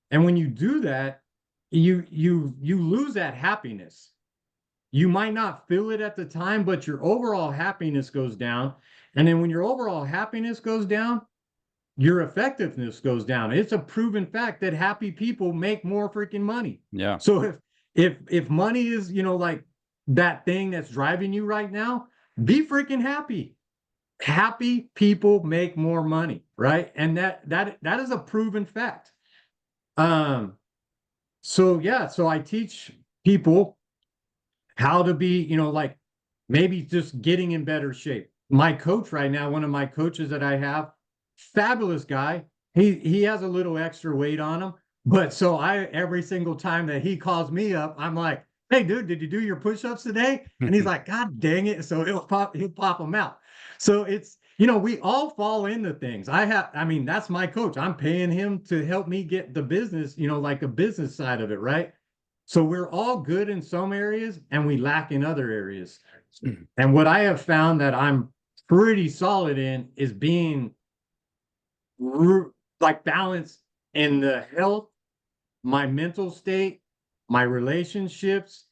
And when you do that, you lose that happiness. You might not feel it at the time, but your overall happiness goes down. And then when your overall happiness goes down, your effectiveness goes down. It's a proven fact that happy people make more freaking money.
Yeah.
So if money is, like that thing that's driving you right now, be freaking happy. Happy people make more money, right? And that is a proven fact. So yeah, so I teach people how to be, like maybe just getting in better shape. My coach right now, one of my coaches that I have, fabulous guy. He has a little extra weight on him, but so I every single time that he calls me up, I'm like, "Hey, dude, did you do your push-ups today?" And he's like, "God dang it!" So he'll pop them out. So it's we all fall into things. I mean, that's my coach. I'm paying him to help me get the business, like the business side of it, right? So we're all good in some areas and we lack in other areas. And what I have found that I'm pretty solid in is being like balanced in the health, my mental state, my relationships,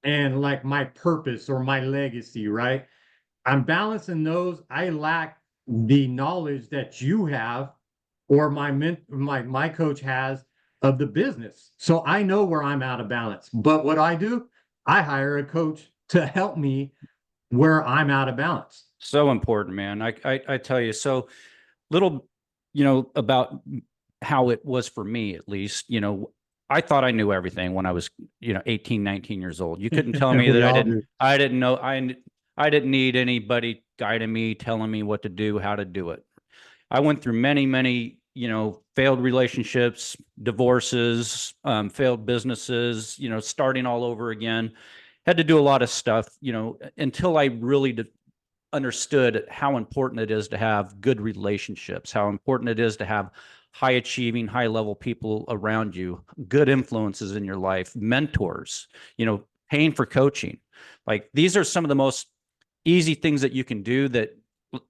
and like my purpose or my legacy, right? I'm balancing those. I lack the knowledge that you have or my coach has of the business. So I know where I'm out of balance. But what I do, I hire a coach to help me where I'm out of balance.
So important, man. I tell you, so little, about how it was for me, at least, I thought I knew everything when I was, 18, 19 years old. You couldn't tell me
We
that
all do.
I didn't know, I didn't need anybody guiding me, telling me what to do, how to do it. I went through many, many, failed relationships, divorces, failed businesses, starting all over again. Had to do a lot of stuff, until I really understood how important it is to have good relationships, how important it is to have high achieving, high level people around you, good influences in your life, mentors, paying for coaching. Like these are some of the most easy things that you can do that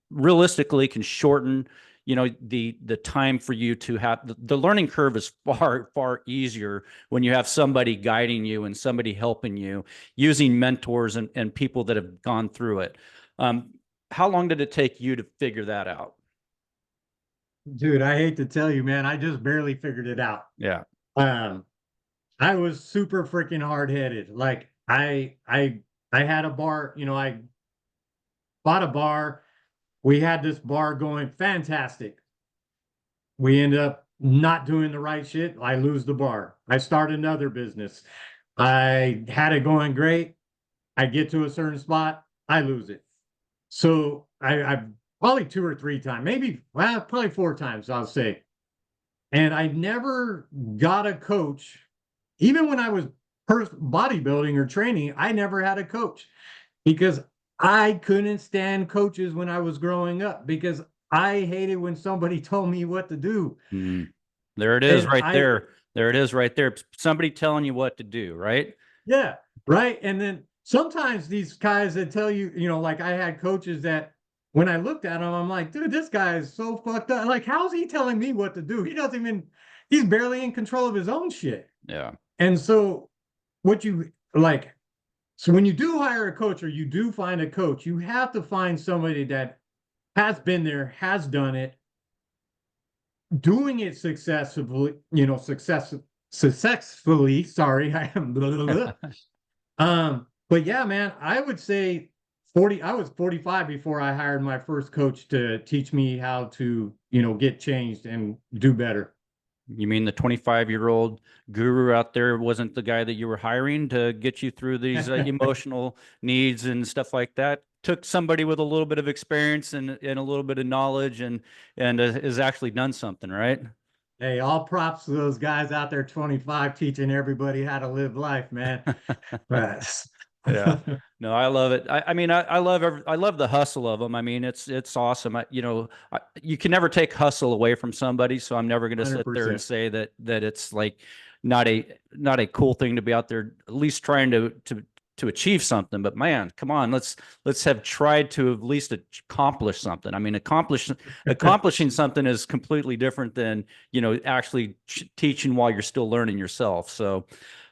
realistically can shorten the time for you to have the learning curve is far easier when you have somebody guiding you and somebody helping you using mentors and people that have gone through it. How long did it take you to figure that out?
Dude, I hate to tell you, man, I just barely figured it out.
Yeah.
Um, I was super freaking hard-headed. Like I had a bar, I bought a bar. We had this bar going fantastic. We end up not doing the right shit. I lose the bar. I start another business. I had it going great. I get to a certain spot, I lose it. So I probably two or three times, maybe, well, probably four times, I'll say. And I never got a coach. Even when I was bodybuilding or training, I never had a coach because I couldn't stand coaches when I was growing up because I hated when somebody told me what to do.
Mm. There it is
And
right there. There it is right there. Somebody telling you what to do, right?
yeah, right. And then sometimes these guys that tell you, like I had coaches that when I looked at him, I'm like, dude, this guy is so fucked up. Like, how's he telling me what to do? He doesn't even, he's barely in control of his own shit.
Yeah.
And so, what you like, so when you do hire a coach or you do find a coach, you have to find somebody that has been there, has done it, doing it successfully, successfully. Sorry, I am blah, blah, blah. But yeah, man, I would say 40, I was 45 before I hired my first coach to teach me how to, get changed and do better.
You mean the 25-year-old guru out there wasn't the guy that you were hiring to get you through these emotional needs and stuff like that? Took somebody with a little bit of experience and a little bit of knowledge and has actually done something, right?
Hey, all props to those guys out there 25 teaching everybody how to live life, man. But
Yeah. No, I love it. I mean, I love the hustle of them. I mean, it's awesome. You can never take hustle away from somebody. So I'm never going to sit there and
100%.
say that it's like not a cool thing to be out there, at least trying to achieve something. But man, come on, let's have tried to at least accomplish something. I mean, accomplishing something is completely different than, actually teaching while you're still learning yourself. So,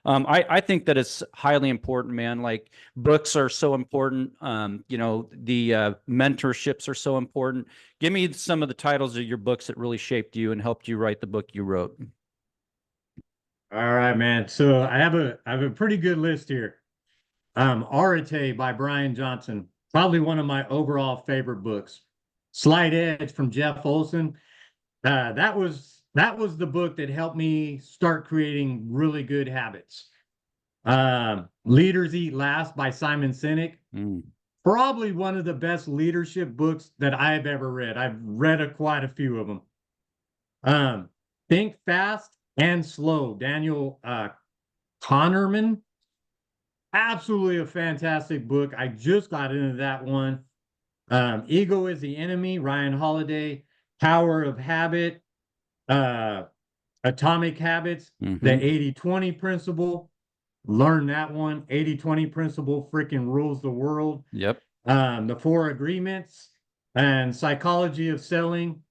I think that it's highly important, man. Like books are so important. The mentorships are so important. Give me some of the titles of your books that really shaped you and helped you write the book you wrote.
All right, man. So I have a pretty good list here. Arete by Brian Johnson, probably one of my overall favorite books. Slight Edge from Jeff Olson. That was the book that helped me start creating really good habits. Leaders Eat Last by Simon Sinek.
Mm.
Probably one of the best leadership books that I've ever read. I've read quite a few of them. Think Fast and Slow, Daniel Kahneman. Absolutely a fantastic book. I just got into that one. Ego is the Enemy, Ryan Holiday. Power of Habit, uh, Atomic Habits, the
Hmm.
80-20 principle. Learn that one. 80-20 principle freaking rules the world.
Yep.
The Four Agreements and Psychology of Selling.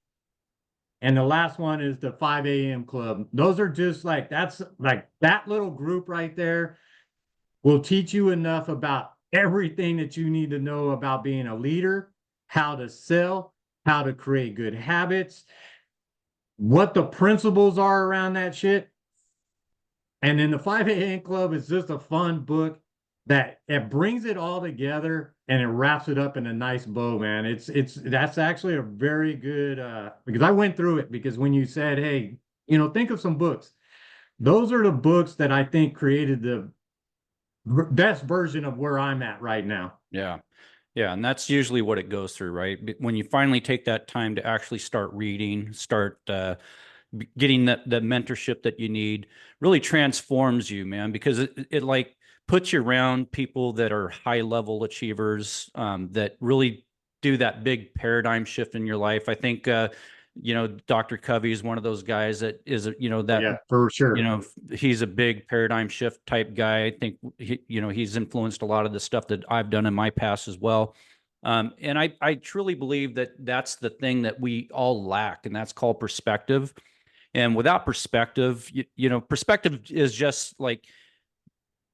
And the last one is the 5 a.m. club. Those are just like, that's like that little group right there will teach you enough about everything that you need to know about being a leader, how to sell, how to create good habits, what the principles are around that shit. And then the 5 a.m. Club is just a fun book that it brings it all together and it wraps it up in a nice bow, man. It's that's actually a very good because I went through it because when you said, hey, think of some books. Those are the books that I think created the best version of where I'm at right now.
Yeah. Yeah. And that's usually what it goes through, right? When you finally take that time to actually start reading, start getting the mentorship that you need, really transforms you, man, because it like puts you around people that are high level achievers, that really do that big paradigm shift in your life. I think, Dr. Covey is one of those guys that is, that,
Yeah, for sure.
he's a big paradigm shift type guy. I think he's influenced a lot of the stuff that I've done in my past as well. And I truly believe that that's the thing that we all lack, and that's called perspective. And without perspective, perspective is just like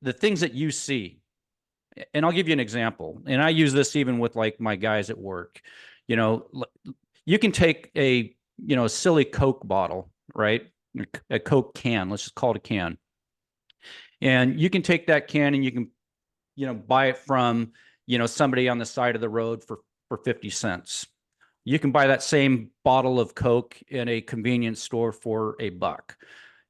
the things that you see. And I'll give you an example. And I use this even with like my guys at work. You know, you can take a silly Coke bottle, right? A Coke can, let's just call it a can. And you can take that can and you can, buy it from, somebody on the side of the road for 50 cents. You can buy that same bottle of Coke in a convenience store for $1.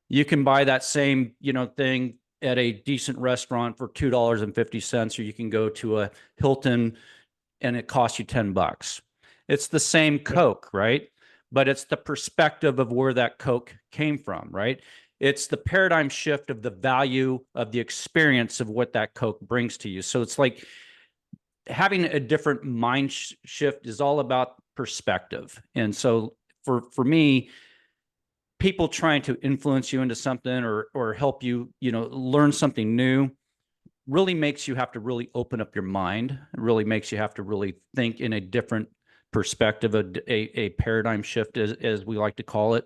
You can buy that same, thing at a decent restaurant for $2.50, or you can go to a Hilton and it costs you $10. It's the same Coke, right? But it's the perspective of where that Coke came from, right? It's the paradigm shift of the value of the experience of what that Coke brings to you. So it's like having a different mind shift is all about perspective. And so for me, people trying to influence you into something or help you, learn something new really makes you have to really open up your mind. It really makes you have to really think in a different perspective, a paradigm shift, as we like to call it.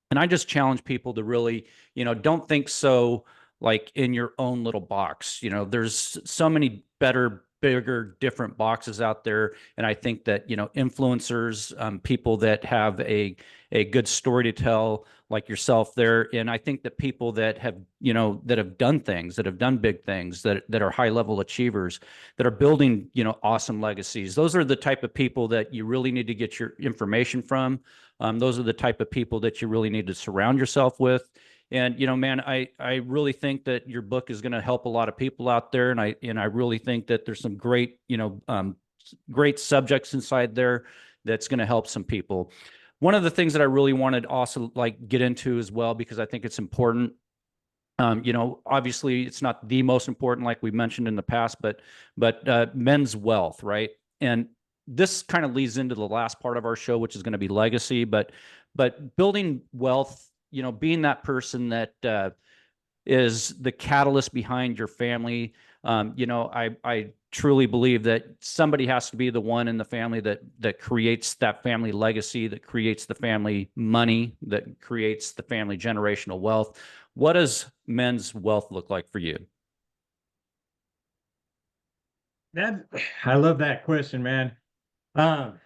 And I just challenge people to really, don't think so like in your own little box. There's so many better, bigger, different boxes out there. And I think that, influencers, people that have a good story to tell, like yourself there. And I think that people that have, that have done things, that have done big things, that are high level achievers, that are building, awesome legacies. Those are the type of people that you really need to get your information from. Those are the type of people that you really need to surround yourself with. And, man, I really think that your book is going to help a lot of people out there. And I really think that there's some great, great subjects inside there that's going to help some people. One of the things that I really wanted to also like get into as well, because I think it's important. Obviously it's not the most important, like we mentioned in the past, but men's wealth, right? And this kind of leads into the last part of our show, which is going to be legacy, but building wealth, being that person that is the catalyst behind your family. I truly believe that somebody has to be the one in the family that creates that family legacy, that creates the family money, that creates the family generational wealth. What does men's wealth look like for you?
I love that question, man. Um,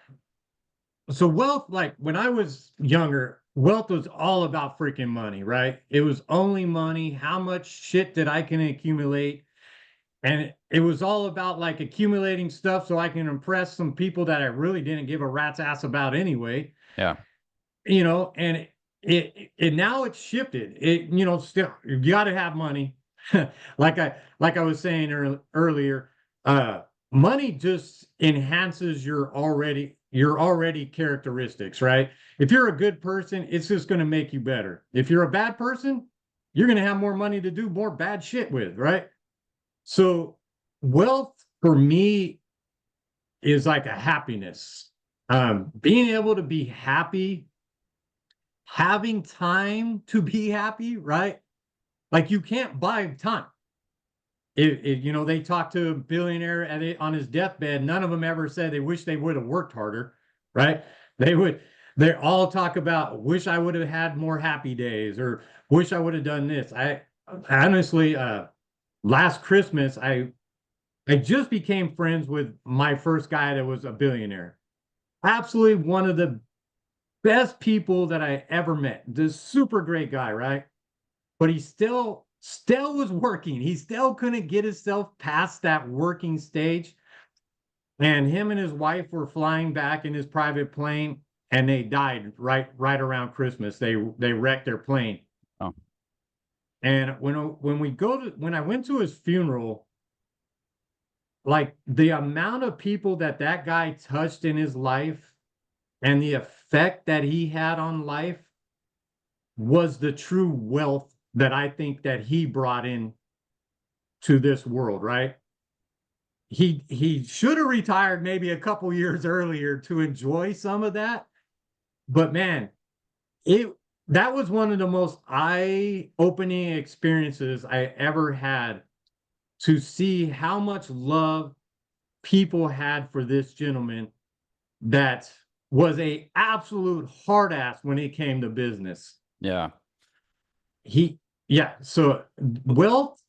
so wealth, like when I was younger, wealth was all about freaking money, right? It was only money. How much shit did I can accumulate? And it was all about like accumulating stuff so I can impress some people that I really didn't give a rat's ass about anyway.
Yeah.
And it now it's shifted. Still you got to have money. like I was saying earlier, money just enhances your already characteristics, right? If you're a good person, it's just going to make you better. If you're a bad person, you're going to have more money to do more bad shit with, right? So wealth for me is like a happiness. Being able to be happy, having time to be happy, right? Like you can't buy time. They talked to a billionaire on his deathbed. None of them ever said they wish they would have worked harder, right? They would they all talk about wish I would have had more happy days or wish I would have done this. I honestly, last Christmas, I just became friends with my first guy that was a billionaire. Absolutely one of the best people that I ever met. This super great guy, right? But he still was working. He still couldn't get himself past that working stage. And him and his wife were flying back in his private plane and they died right around Christmas. They wrecked their plane.
Oh,
And when I went to his funeral, like the amount of people that guy touched in his life and the effect that he had on life was the true wealth that I think that he brought in to this world, right? He should have retired maybe a couple years earlier to enjoy some of that. But man, it that was one of the most eye-opening experiences I ever had to see how much love people had for this gentleman that was a absolute hard ass when it came to business.
yeah.
He, yeah. So wealth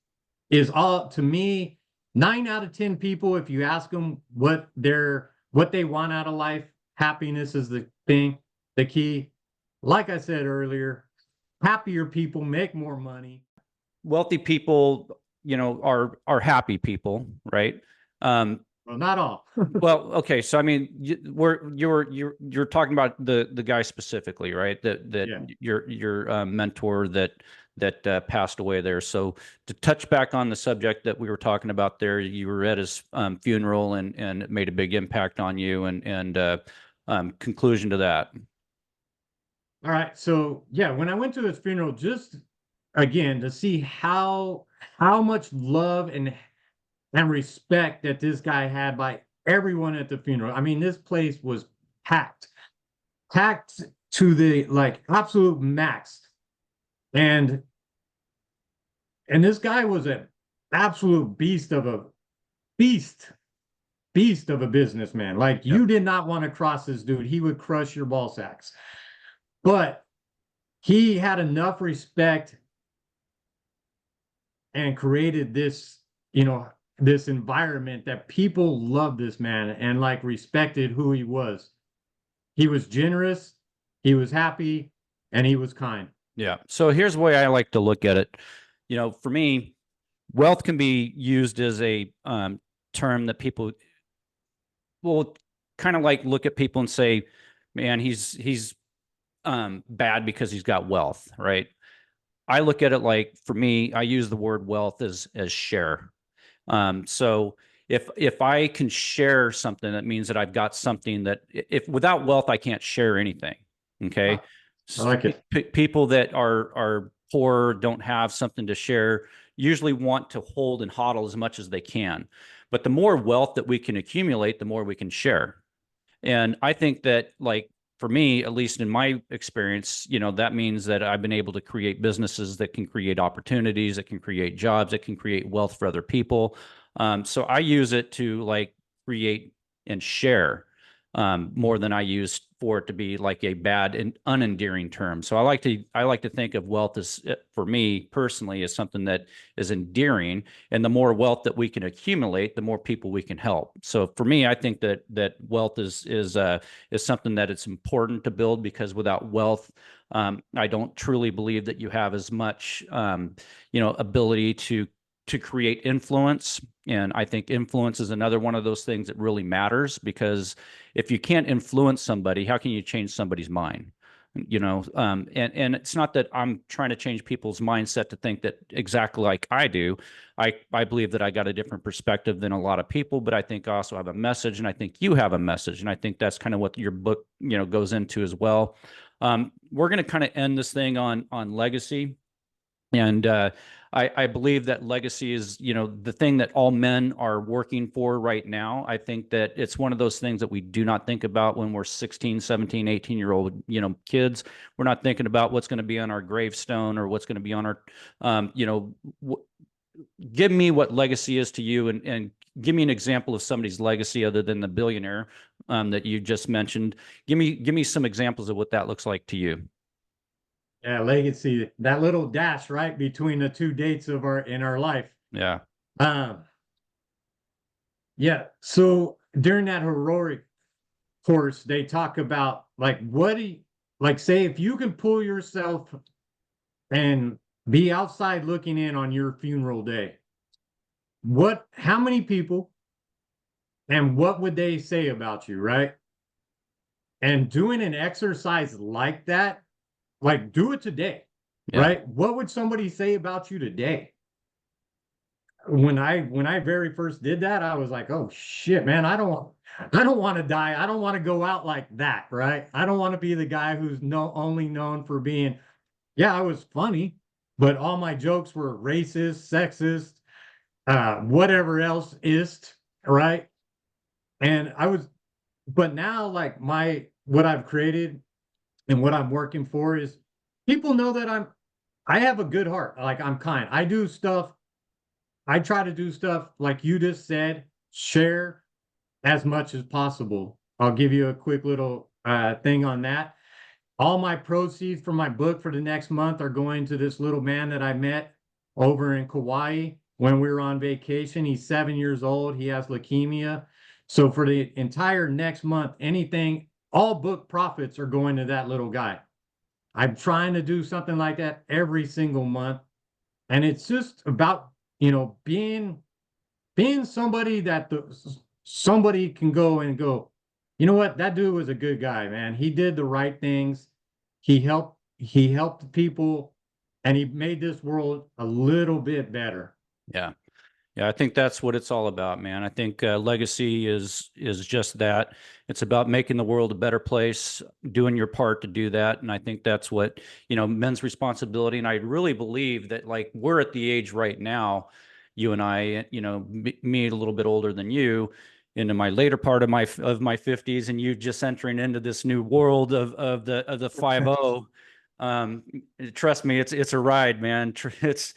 is all to me. 9 out of 10 people, if you ask them what they want out of life, happiness is the thing, the key. Like I said earlier, happier people make more money.
Wealthy people, are happy people, right?
Well, not all.
Well, okay, so I mean, you're talking about the guy specifically, right? That
Yeah.
your mentor that passed away there. So to touch back on the subject that we were talking about there, you were at his funeral and it made a big impact on you, and conclusion to that.
All right. So yeah, when I went to his funeral, just again to see how much love and respect that this guy had by everyone at the funeral. I mean, this place was packed, packed to the like absolute max. And this guy was an absolute beast, beast of a businessman. Like
Yep.
you did not want to cross this dude. He would crush your ball sacks. But he had enough respect and created this, this environment that people loved this man and like respected who he was. He was generous, he was happy, and he was kind.
Yeah. So here's the way I like to look at it. For me, wealth can be used as a term that people will kind of like look at people and say, man, he's bad because he's got wealth, right? I look at it like, for me, I use the word wealth as share. So if I can share something, that means that I've got something that, if without wealth I can't share anything. Okay,
I like it.
People that are poor, don't have something to share, usually want to hold and hodl as much as they can. But the more wealth that we can accumulate, the more we can share. And I think that, like, for me, at least in my experience, that means that I've been able to create businesses that can create opportunities, that can create jobs, that can create wealth for other people. So I use it to like create and share, more than I use for it to be like a bad and unendearing term. So I like to think of wealth as, for me personally, as something that is endearing, and the more wealth that we can accumulate, the more people we can help. So for me, I think that wealth is something that it's important to build, because without wealth, I don't truly believe that you have as much ability to create influence. And I think influence is another one of those things that really matters, because if you can't influence somebody, how can you change somebody's mind? And it's not that I'm trying to change people's mindset to think that exactly like I do. I believe that I got a different perspective than a lot of people, but I think I also have a message, and I think you have a message, and I think that's kind of what your book goes into as well. We're going to kind of end this thing on legacy. And I believe that legacy is, the thing that all men are working for right now. I think that it's one of those things that we do not think about when we're 16, 17, 18-year-old, kids. We're not thinking about what's going to be on our gravestone or what's going to be on our, give me what legacy is to you, and give me an example of somebody's legacy other than the billionaire that you just mentioned. Give me some examples of what that looks like to you.
Yeah, legacy, that little dash right between the two dates of our in our life.
Yeah.
Um, yeah. So during that heroic course, they talk about like what do you, like say if you can pull yourself and be outside looking in on your funeral day, how many people and what would they say about you, right? And doing an exercise like that, like do it today,
Yeah.
right? What would somebody say about you today? When I very first did that, I was like, oh shit, man, I don't want to die. I don't want to go out like that, right? I don't want to be the guy who's only known for being, yeah, I was funny, but all my jokes were racist, sexist, whatever else is, right? And but now like what I've created and what I'm working for is people know that I have a good heart. Like I'm kind. I try to do stuff like you just said, share as much as possible. I'll give you a quick little thing on that. All my proceeds from my book for the next month are going to this little man that I met over in Kauai when we were on vacation. He's 7 years old. He has leukemia. So for the entire next month, all book profits are going to that little guy. I'm trying to do something like that every single month. And it's just about, being somebody that somebody can go and go, you know what? That dude was a good guy, man. He did the right things. He helped people and he made this world a little bit better.
Yeah. Yeah, I think that's what it's all about, man. I think legacy is just that. It's about making the world a better place, doing your part to do that, and I think that's what, men's responsibility. And I really believe that, like, we're at the age right now, you and I, me a little bit older than you, into my later part of my 50s, and you just entering into this new world of the 50. Um, Trust me, it's a ride, man. It's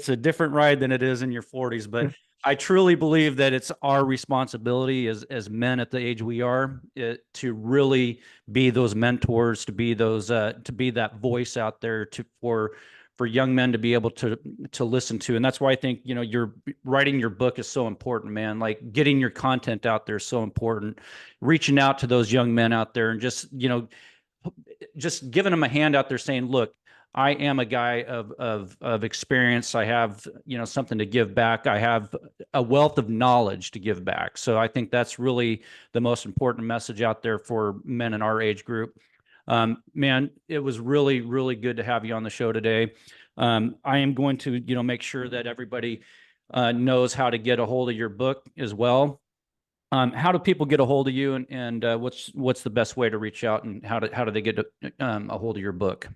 a different ride than it is in your 40s, but I truly believe that it's our responsibility as men at the age we are, to really be those mentors, to be that voice out there for young men to be able to listen to. And that's why I think, you're writing your book is so important, man. Like, getting your content out there is so important. Reaching out to those young men out there and just giving them a hand out there saying, look, I am a guy of experience. I have, something to give back. I have a wealth of knowledge to give back. So I think that's really the most important message out there for men in our age group. Man, it was really, really good to have you on the show today. I am going to, make sure that everybody knows how to get a hold of your book as well. How do people get a hold of you, and what's the best way to reach out, and how do they get a hold of your book?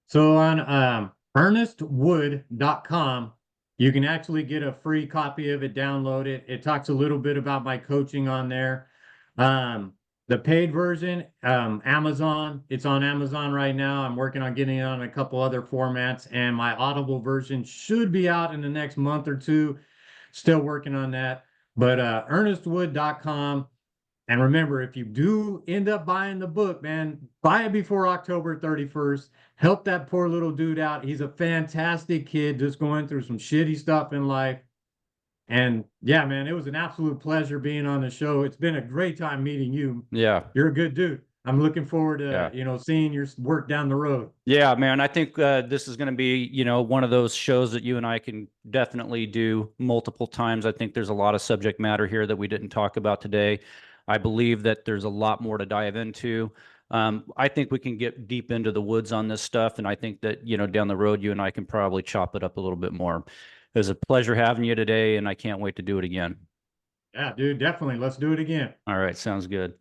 So on earnestwood.com, you can actually get a free copy of it, download it. It talks a little bit about my coaching on there. The paid version, Amazon, it's on Amazon right now. I'm working on getting it on a couple other formats, and my Audible version should be out in the next month or two. Still working on that. But earnestwood.com. And remember, if you do end up buying the book, man, buy it before October 31st. Help that poor little dude out. He's a fantastic kid just going through some shitty stuff in life. And yeah, man, it was an absolute pleasure being on the show. It's been a great time meeting you.
Yeah.
You're a good dude. I'm looking forward
Yeah.
to, seeing your work down the road.
Yeah, man. I think this is going to be, one of those shows that you and I can definitely do multiple times. I think there's a lot of subject matter here that we didn't talk about today. I believe that there's a lot more to dive into. I think we can get deep into the woods on this stuff, and I think that, down the road, you and I can probably chop it up a little bit more. It was a pleasure having you today, and I can't wait to do it again.
Yeah, dude, definitely. Let's do it again.
All right, sounds good.